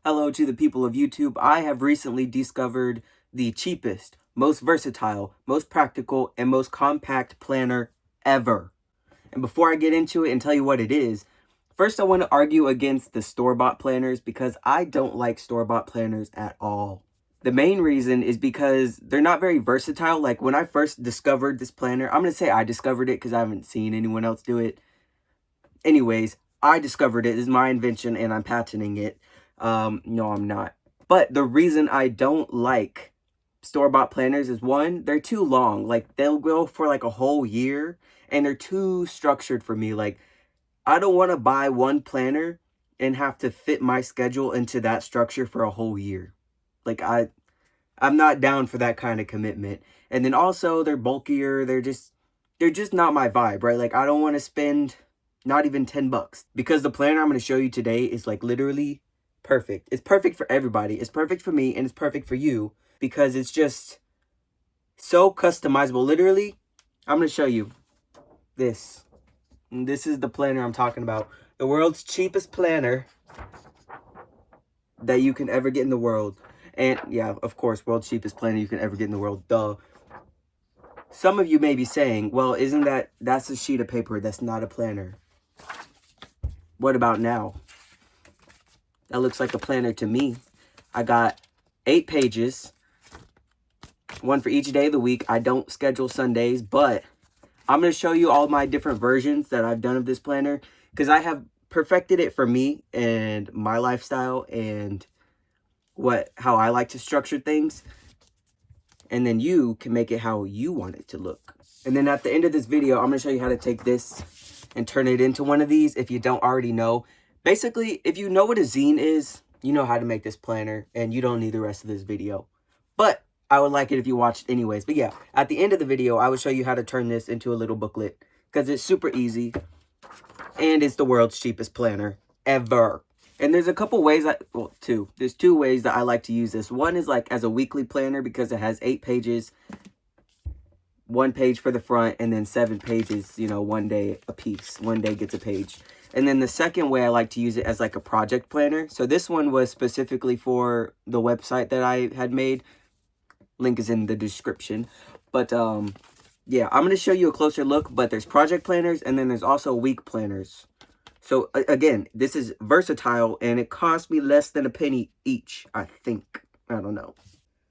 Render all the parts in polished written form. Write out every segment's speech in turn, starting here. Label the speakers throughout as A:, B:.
A: Hello to the people of YouTube. I have recently discovered the cheapest, most versatile, most practical, and most compact planner ever. And before I get into it and tell you what it is, first I want to argue against the store-bought planners because I don't like store-bought planners at all. The main reason is because they're not very versatile. Like when I first discovered this planner, I'm going to say I discovered it because I haven't seen anyone else do it. Anyways, I discovered it. It's my invention and I'm patenting it. No, I'm not. But the reason I don't like store-bought planners is one, they're too long. Like they'll go for like a whole year and they're too structured for me. Like I don't want to buy one planner and have to fit my schedule into that structure for a whole year. Like I'm not down for that kind of commitment. And then also they're bulkier. They're just not my vibe, right? Like I don't want to spend not even $10 because the planner I'm going to show you today is like literally perfect. It's perfect for everybody. It's perfect for me and it's perfect for you because it's just so customizable. Literally, I'm going to show you this. And this is the planner I'm talking about. The world's cheapest planner that you can ever get in the world. And yeah, of course, world's cheapest planner you can ever get in the world. Duh. Some of you may be saying, well, that's a sheet of paper. That's not a planner. What about now? That looks like a planner to me. I got 8 pages, one for each day of the week. I don't schedule Sundays, but I'm going to show you all my different versions that I've done of this planner because I have perfected it for me and my lifestyle and how I like to structure things. And then you can make it how you want it to look. And then at the end of this video, I'm going to show you how to take this and turn it into one of these if you don't already know. Basically, if you know what a zine is, you know how to make this planner and you don't need the rest of this video. But I would like it if you watched anyways. But yeah, at the end of the video, I will show you how to turn this into a little booklet because it's super easy and it's the world's cheapest planner ever. And there's a couple ways, there's 2 ways that I like to use this. One is like as a weekly planner because it has 8 pages, 1 page for the front, and then 7 pages, you know, one day a piece. One day gets a page. And then the second way I like to use it as like a project planner. So this one was specifically for the website that I had made. Link is in the description. But yeah, I'm going to show you a closer look. But there's project planners and then there's also week planners. So again, this is versatile and it cost me less than a penny each, I think. I don't know.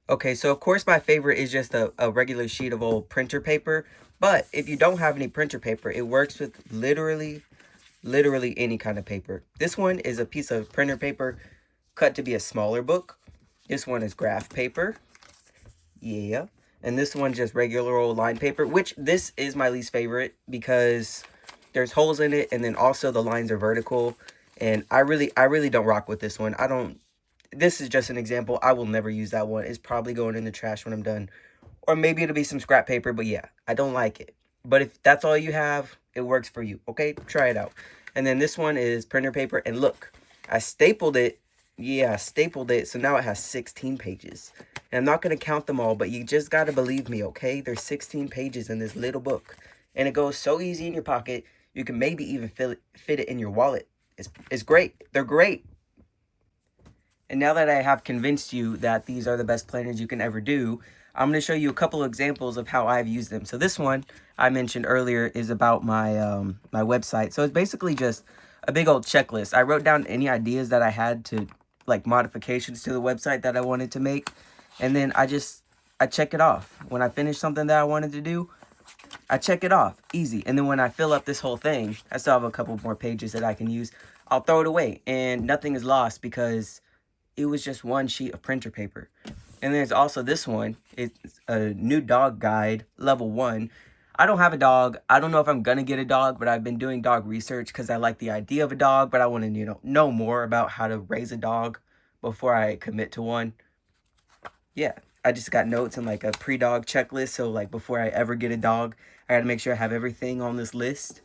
A: Okay, so of course my favorite is just a regular sheet of old printer paper. But if you don't have any printer paper, it works with literally any kind of paper. This one is a piece of printer paper cut to be a smaller book. This one is graph paper. Yeah. And this one just regular old line paper, which this is my least favorite because there's holes in it and then also the lines are vertical. And I really don't rock with this one. This is just an example. I will never use that one. It's probably going in the trash when I'm done. Or maybe it'll be some scrap paper, but yeah, I don't like it. But if that's all you have, it works for you, okay? Try it out. And then this one is printer paper. And look, I stapled it. Yeah, I stapled it. So now it has 16 pages. And I'm not going to count them all, but you just got to believe me, okay? There's 16 pages in this little book. And it goes so easy in your pocket. You can maybe even fit it in your wallet. It's great. They're great. And now that I have convinced you that these are the best planners you can ever do, I'm going to show you a couple of examples of how I've used them. So this one I mentioned earlier is about my my website. So it's basically just a big old checklist. I wrote down any ideas that I had to, like modifications to the website that I wanted to make. And then I check it off. When I finish something that I wanted to do, I check it off. Easy. And then when I fill up this whole thing, I still have a couple more pages that I can use. I'll throw it away and nothing is lost because it was just one sheet of printer paper. And there's also this one. It's a new dog guide, level 1. I don't have a dog. I don't know if I'm going to get a dog, but I've been doing dog research because I like the idea of a dog, but I want to, know more about how to raise a dog before I commit to one. Yeah, I just got notes and like a pre-dog checklist. So like before I ever get a dog, I got to make sure I have everything on this list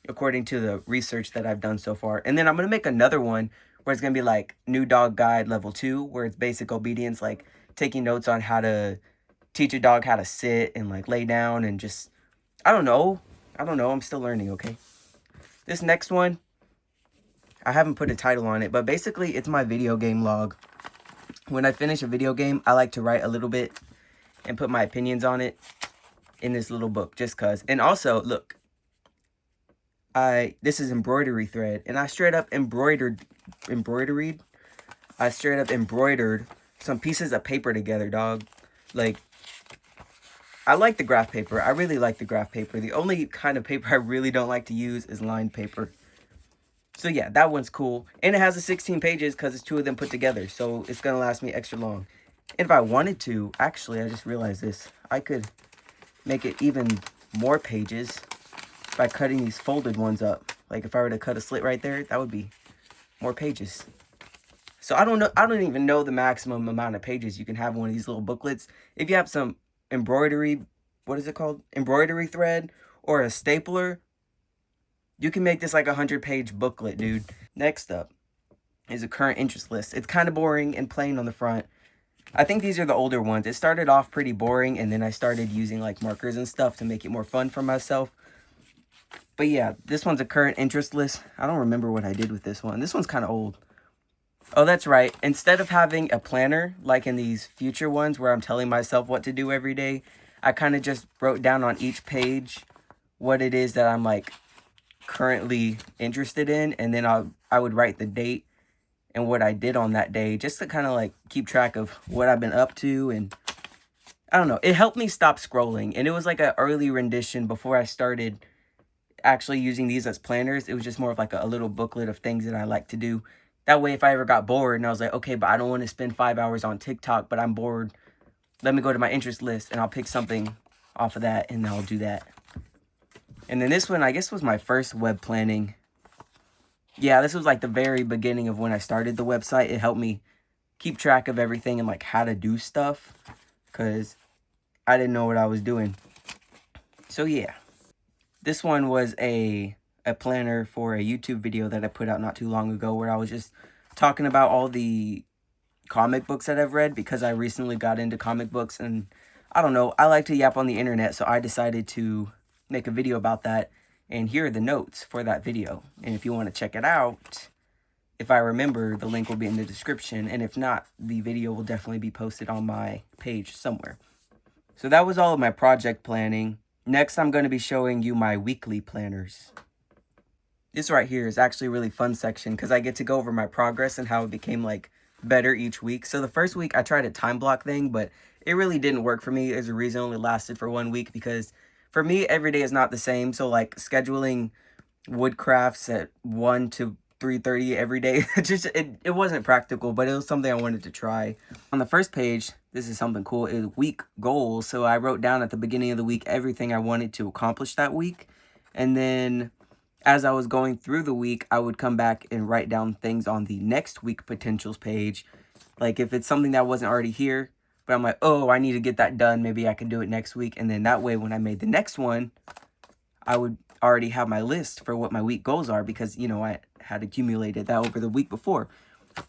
A: according to the research that I've done so far. And then I'm going to make another one where it's going to be like new dog guide level 2, where it's basic obedience, like taking notes on how to teach a dog how to sit and like lay down and just, I don't know. I'm still learning, okay? This next one, I haven't put a title on it, but basically it's my video game log. When I finish a video game, I like to write a little bit and put my opinions on it in this little book, just cause. And also, look, this is embroidery thread, and I straight up embroidered some pieces of paper together, dog. Like, I like the graph paper. I really like the graph paper. The only kind of paper I really don't like to use is lined paper. So yeah, that one's cool. And it has 16 pages because it's 2 of them put together. So it's going to last me extra long. And if I wanted to, actually, I just realized this. I could make it even more pages by cutting these folded ones up. Like if I were to cut a slit right there, that would be more pages. So I don't know. I don't even know the maximum amount of pages you can have in one of these little booklets. If you have some embroidery, what is it called? Embroidery thread or a stapler, you can make this like a 100-page booklet, dude. Next up is a current interest list. It's kind of boring and plain on the front. I think these are the older ones. It started off pretty boring, and then I started using like markers and stuff to make it more fun for myself. But yeah, this one's a current interest list. I don't remember what I did with this one. This one's kind of old. Oh, that's right. Instead of having a planner, like in these future ones where I'm telling myself what to do every day, I kind of just wrote down on each page what it is that I'm like currently interested in. And then I would write the date and what I did on that day, just to kind of like keep track of what I've been up to. And I don't know, it helped me stop scrolling. And it was like an early rendition before I started actually using these as planners. It was just more of like a little booklet of things that I like to do. That way, if I ever got bored and I was like, okay, but I don't want to spend 5 hours on TikTok, but I'm bored, let me go to my interest list and I'll pick something off of that and I'll do that. And then this one, I guess, was my first web planning. Yeah, this was like the very beginning of when I started the website. It helped me keep track of everything and like how to do stuff because I didn't know what I was doing. So yeah, this one was a planner for a YouTube video that I put out not too long ago where I was just talking about all the comic books that I've read because I recently got into comic books and I don't know, I like to yap on the internet, so I decided to make a video about that, and here are the notes for that video. And if you want to check it out, if I remember, the link will be in the description, and if not, the video will definitely be posted on my page somewhere. So that was all of my project planning. Next, I'm going to be showing you my weekly planners. This right here is actually a really fun section because I get to go over my progress and how it became like better each week. So the first week I tried a time block thing, but it really didn't work for me. There's a reason it only lasted for 1 week because for me, every day is not the same. So like scheduling wood crafts at 1 to 3:30 every day, it wasn't practical, but it was something I wanted to try. On the first page, this is something cool, is week goals. So I wrote down at the beginning of the week everything I wanted to accomplish that week. And then as I was going through the week, I would come back and write down things on the next week potentials page. Like if it's something that wasn't already here, but I'm like, oh, I need to get that done. Maybe I can do it next week. And then that way, when I made the next one, I would already have my list for what my week goals are because, you know, I had accumulated that over the week before.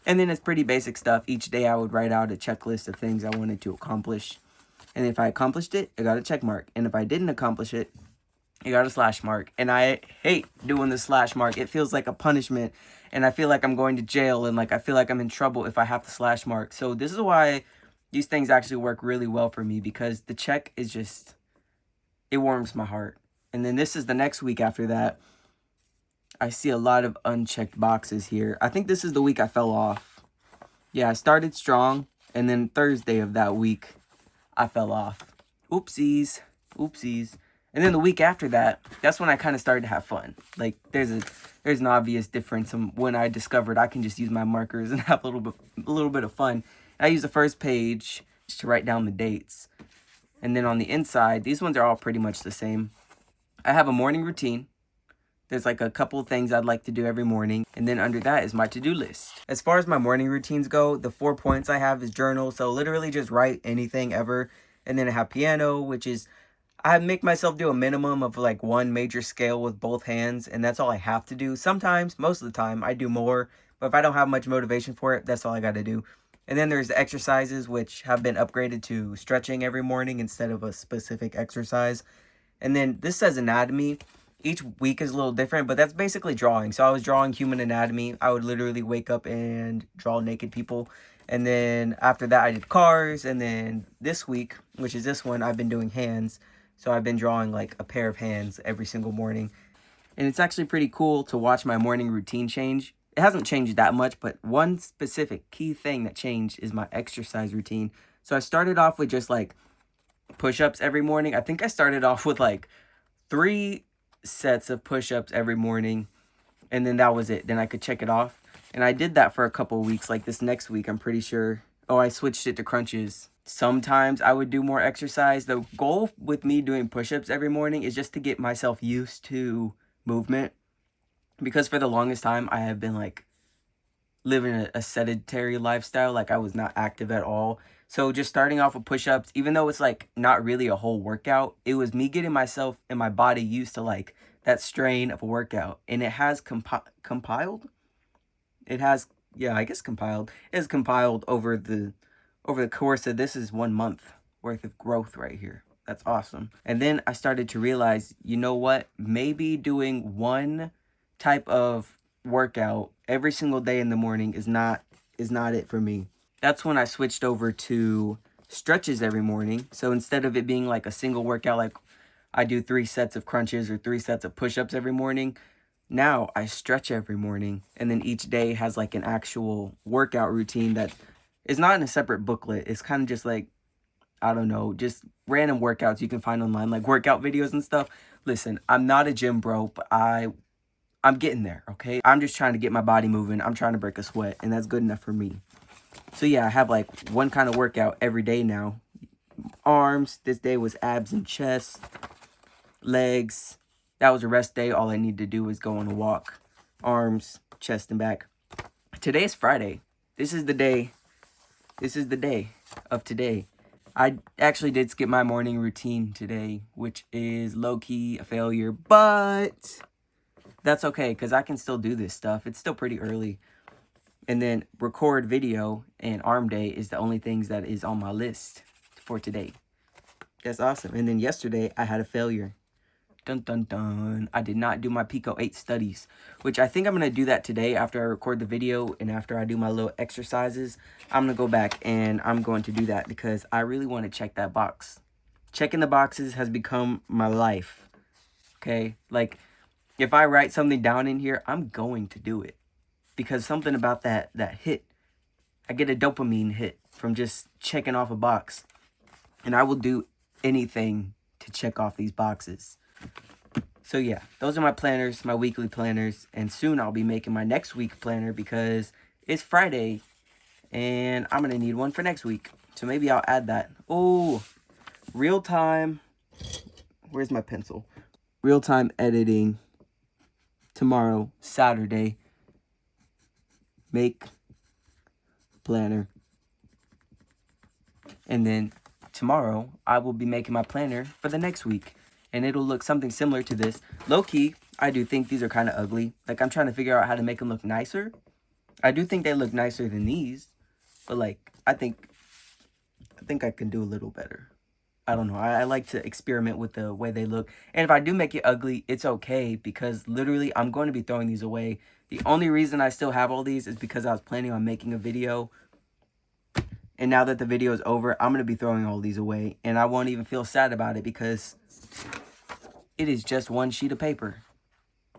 A: And then it's pretty basic stuff. Each day I would write out a checklist of things I wanted to accomplish. And if I accomplished it, I got a check mark. And if I didn't accomplish it, I got a slash mark. And I hate doing the slash mark. It feels like a punishment. And I feel like I'm going to jail. And like I feel like I'm in trouble if I have to slash mark. So this is why these things actually work really well for me. Because the check is just, it warms my heart. And then this is the next week after that. I see a lot of unchecked boxes here. I think this is the week I fell off. Yeah, I started strong. And then Thursday of that week, I fell off. Oopsies. Oopsies. And then the week after that, that's when I kind of started to have fun. Like, there's an obvious difference from when I discovered I can just use my markers and have a little bit of fun. I use the first page to write down the dates. And then on the inside, these ones are all pretty much the same. I have a morning routine. There's like a couple things I'd like to do every morning. And then under that is my to-do list. As far as my morning routines go, the 4 points I have is journal. So literally just write anything ever. And then I have piano, which is, I make myself do a minimum of like 1 major scale with both hands. And that's all I have to do. Sometimes, most of the time, I do more. But if I don't have much motivation for it, that's all I got to do. And then there's the exercises, which have been upgraded to stretching every morning instead of a specific exercise. And then this says anatomy. Each week is a little different, but that's basically drawing. So I was drawing human anatomy. I would literally wake up and draw naked people. And then after that, I did cars. And then this week, which is this one, I've been doing hands. So I've been drawing like a pair of hands every single morning. And it's actually pretty cool to watch my morning routine change. It hasn't changed that much, but one specific key thing that changed is my exercise routine. So I started off with just like push-ups every morning. I think I started off with like 3 sets of push-ups every morning, and then that was it. Then I could check it off. And I did that for a couple of weeks. Like this next week, I'm pretty sure. Oh, I switched it to crunches. Sometimes I would do more exercise. The goal with me doing push-ups every morning is just to get myself used to movement, because for the longest time I have been like living a sedentary lifestyle. Like I was not active at all. So just starting off with push-ups, even though it's like not really a whole workout, it was me getting myself and my body used to like that strain of a workout. And it has compiled. It has, yeah, I guess compiled. It has compiled over the course of, this is 1 month worth of growth right here. That's awesome. And then I started to realize, you know what? Maybe doing one type of workout every single day in the morning is not it for me. That's when I switched over to stretches every morning. So instead of it being like a single workout, like I do 3 sets of crunches or 3 sets of push-ups every morning, now I stretch every morning. And then each day has like an actual workout routine that is not in a separate booklet. It's kind of just like, I don't know, just random workouts you can find online, like workout videos and stuff. Listen, I'm not a gym bro, but I'm getting there, okay? I'm just trying to get my body moving. I'm trying to break a sweat, and that's good enough for me. So yeah, I have like one kind of workout every day now. Arms, this day was abs and chest. Legs, that was a rest day. All I need to do is go on a walk. Arms, chest, and back. Today is Friday. This is the day of today. I actually did skip my morning routine today, which is low-key a failure, but that's okay, because I can still do this stuff. It's still pretty early. And then record video and arm day is the only things that is on my list for today. That's awesome. And then yesterday, I had a failure. Dun, dun, dun. I did not do my Pico 8 studies, which I think I'm going to do that today after I record the video and after I do my little exercises. I'm going to go back and I'm going to do that because I really want to check that box. Checking the boxes has become my life, okay? Like, if I write something down in here, I'm going to do it because something about that hit. I get a dopamine hit from just checking off a box, and I will do anything to check off these boxes. So yeah, those are my planners, my weekly planners, and soon I'll be making my next week planner because it's Friday and I'm going to need one for next week. So maybe I'll add that. Oh, real time. Where's my pencil? Real time editing tomorrow, Saturday. Make planner. And then tomorrow I will be making my planner for the next week. And it'll look something similar to this. Low-key, I do think these are kind of ugly. Like, I'm trying to figure out how to make them look nicer. I do think they look nicer than these. But, like, I think I can do a little better. I don't know. I like to experiment with the way they look. And if I do make it ugly, it's okay. Because, literally, I'm going to be throwing these away. The only reason I still have all these is because I was planning on making a video. And now that the video is over, I'm going to be throwing all these away. And I won't even feel sad about it because it is just one sheet of paper,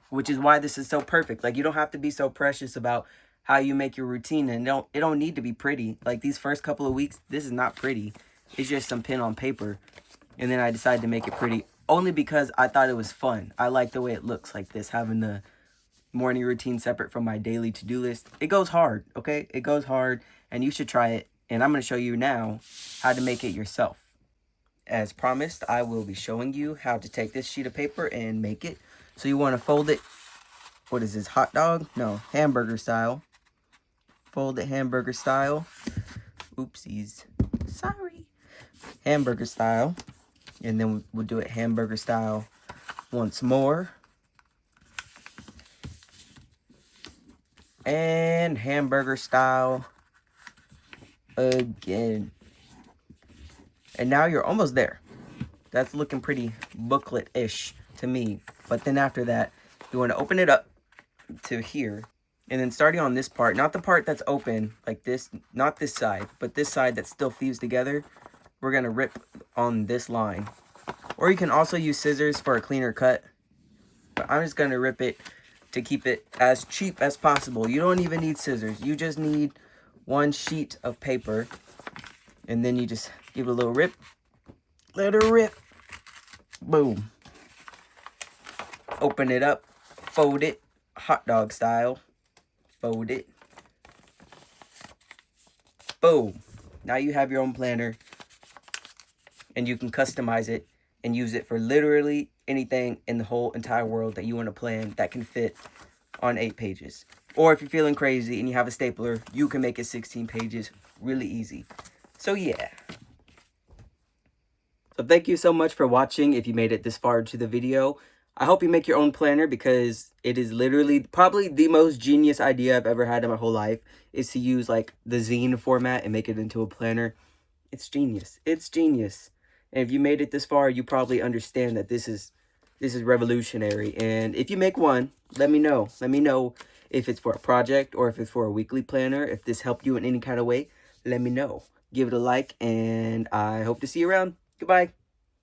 A: which is why this is so perfect. Like, you don't have to be so precious about how you make your routine, and it don't need to be pretty. Like, these first couple of weeks, this is not pretty. It's just some pen on paper. And then I decided to make it pretty only because I thought it was fun. I like the way it looks like this, having the morning routine separate from my daily to-do list. It goes hard, okay? It goes hard, and you should try it. And I'm going to show you now how to make it yourself. As promised, I will be showing you how to take this sheet of paper and make it. So you want to fold it, what is this, hot dog? No, hamburger style. Fold it hamburger style. Oopsies. Sorry. Hamburger style. And then we'll do it hamburger style once more. And hamburger style again. And now you're almost there. That's looking pretty booklet-ish to me. But then after that, you want to open it up to here. And then starting on this part, not the part that's open, like this, not this side, but this side that's still fused together, we're going to rip on this line. Or you can also use scissors for a cleaner cut. But I'm just going to rip it to keep it as cheap as possible. You don't even need scissors. You just need one sheet of paper. And then you just give it a little rip. Let her rip. Boom. Open it up. Fold it. Hot dog style. Fold it. Boom. Now you have your own planner. And you can customize it and use it for literally anything in the whole entire world that you want to plan that can fit on 8 pages. Or if you're feeling crazy and you have a stapler, you can make it 16 pages really easy. So yeah. So thank you so much for watching if you made it this far into the video. I hope you make your own planner because it is literally probably the most genius idea I've ever had in my whole life is to use like the zine format and make it into a planner. It's genius. It's genius. And if you made it this far, you probably understand that this is revolutionary. And if you make one, let me know. Let me know if it's for a project or if it's for a weekly planner. If this helped you in any kind of way, let me know. Give it a like, and I hope to see you around. Goodbye.